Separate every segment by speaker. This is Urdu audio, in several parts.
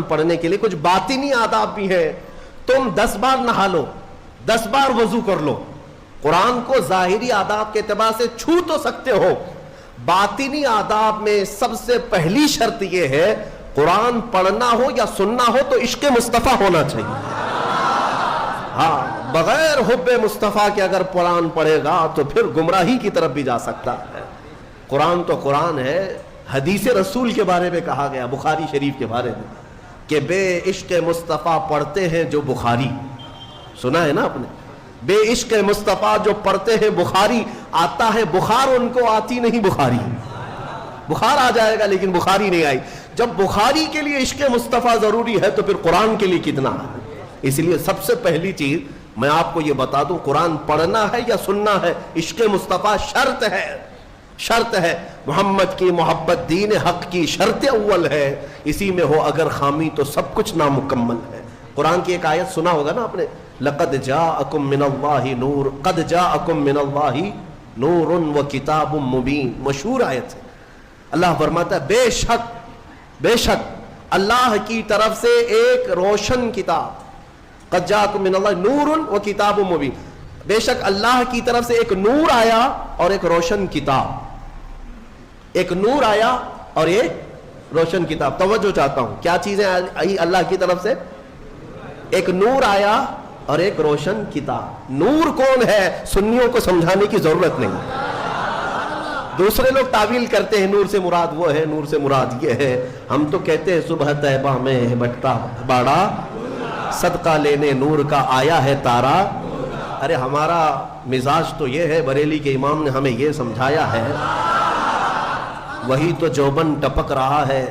Speaker 1: پڑھنے کے لیے کچھ باطنی آداب بھی ہیں. تم 10 بار نہا لو, 10 بار وضو کر لو, قرآن کو ظاہری آداب کے اعتبار سے چھو تو سکتے ہو, باطنی آداب میں سب سے پہلی شرط یہ ہے قرآن پڑھنا ہو یا سننا ہو تو عشق مصطفیٰ ہونا چاہیے. ہاں, بغیر حب مصطفیٰ کے اگر قرآن پڑھے گا تو پھر گمراہی کی طرف بھی جا سکتا ہے. قرآن تو قرآن ہے. حدیث رسول کے بارے میں کہا گیا بخاری شریف کے بارے میں کہ بے عشق مصطفیٰ پڑھتے ہیں جو بخاری, سنا ہے نا آپ نے, بے عشق مصطفیٰ جو پڑھتے ہیں بخاری, آتا ہے بخار ان کو, آتی نہیں بخاری. بخار آ جائے گا لیکن بخاری نہیں آئی. جب بخاری کے لیے عشق مصطفیٰ ضروری ہے تو پھر قرآن کے لیے کتنا ہے. اس لیے سب سے پہلی چیز میں آپ کو یہ بتا دوں, قرآن پڑھنا ہے یا سننا ہے, عشق مصطفیٰ شرط ہے, شرط ہے. محمد کی محبت دین حق کی شرط اول ہے, اسی میں ہو اگر خامی تو سب کچھ نامکمل ہے. قرآن کی ایک آیت سنا ہوگا نا آپ نے, لقد جاءکم من اللہ نور, قد جاءکم من اللہ نور و کتاب مبین, مشہور آیت ہے. اللہ فرماتا ہے بے شک, بے شک اللہ کی طرف سے ایک روشن کتاب, قد جاءکم من اللہ نور و کتاب مبین, بے شک اللہ کی طرف سے ایک نور آیا اور ایک روشن کتاب. ایک نور آیا اور ایک روشن کتاب. توجہ چاہتا ہوں, کیا چیزیں آئی اللہ کی طرف سے؟ ایک نور آیا اور ایک روشن کتاب. نور کون ہے سنیوں کو سمجھانے کی ضرورت نہیں. دوسرے لوگ تعویل کرتے ہیں نور سے مراد وہ ہے, نور سے مراد یہ ہے. ہم تو کہتے ہیں صبح طیبہ میں بٹتا باڑا, صدقہ لینے نور کا آیا ہے تارا. ارے ہمارا مزاج تو یہ ہے, بریلی کے امام نے ہمیں یہ سمجھایا ہے, وہی تو جوبن ٹپک رہا ہے,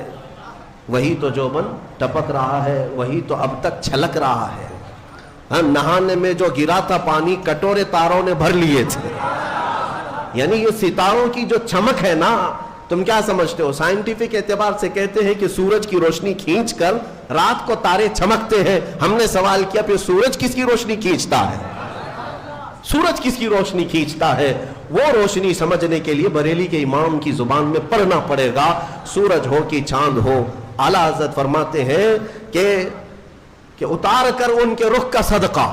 Speaker 1: وہی تو جوبن ٹپک رہا ہے, وہی تو اب تک چھلک رہا ہے. نہانے میں جو گرا تھا پانی کٹورے تاروں نے بھر لیے تھے. یعنی یہ ستاروں کی جو چمک ہے نا, تم کیا سمجھتے ہو؟ سائنٹیفک اعتبار سے کہتے ہیں کہ سورج کی روشنی کھینچ کر رات کو تارے چمکتے ہیں. ہم نے سوال کیا پھر سورج کس کی روشنی کھینچتا ہے؟ سورج کس کی روشنی کھینچتا ہے؟ وہ روشنی سمجھنے کے لیے بریلی کے امام کی زبان میں پڑھنا پڑے گا. سورج ہو کہ چاند ہو, اعلیٰ حضرت فرماتے ہیں کہ اتار کر ان کے رخ کا صدقہ,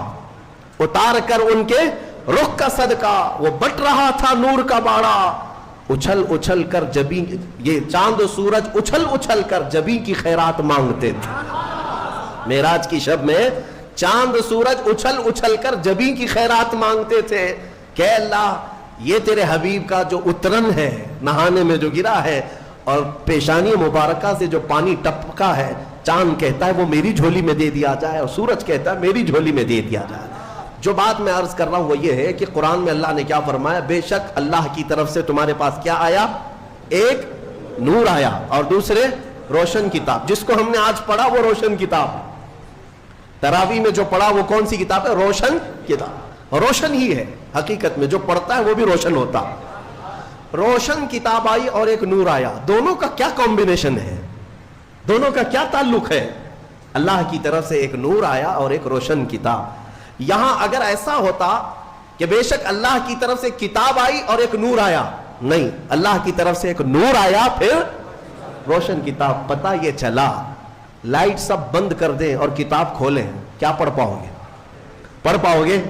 Speaker 1: اتار کر ان کے رخ کا صدقہ, وہ بٹ رہا تھا نور کا باڑا, اچھل اچھل کر جبی, یہ چاند و سورج اچھل اچھل کر جبی کی خیرات مانگتے تھے. معراج کی شب میں چاند سورج اچھل اچھل کر جبی کی خیرات مانگتے تھے کہ اللہ یہ تیرے حبیب کا جو اترن ہے, نہانے میں جو گرا ہے اور پیشانی مبارکہ سے جو پانی ٹپکا ہے, چاند کہتا ہے وہ میری جھولی میں دے دیا جائے اور سورج کہتا ہے میری جھولی میں دے دیا جائے. جو بات میں عرض کر رہا ہوں وہ یہ ہے کہ قرآن میں اللہ نے کیا فرمایا, بے شک اللہ کی طرف سے تمہارے پاس کیا آیا, ایک نور آیا اور دوسرے روشن کتاب. جس کو ہم نے آج پڑھا وہ روشن کتاب. تراویح میں جو پڑھا وہ کون سی کتاب ہے؟ روشن کتاب. روشن ہی ہے حقیقت میں, جو پڑھتا ہے وہ بھی روشن ہوتا. روشن کتاب آئی اور ایک نور آیا. دونوں کا کیا کمبینیشن ہے, دونوں کا کیا تعلق ہے؟ اللہ کی طرف سے ایک نور آیا اور ایک روشن کتاب. یہاں اگر ایسا ہوتا کہ بے شک اللہ کی طرف سے کتاب آئی اور ایک نور آیا, نہیں, اللہ کی طرف سے ایک نور آیا پھر روشن کتاب. پتہ یہ چلا لائٹ سب بند کر دیں اور کتاب کھولیں, کیا پڑھ پاؤ گے؟ پڑھ پاؤ گے؟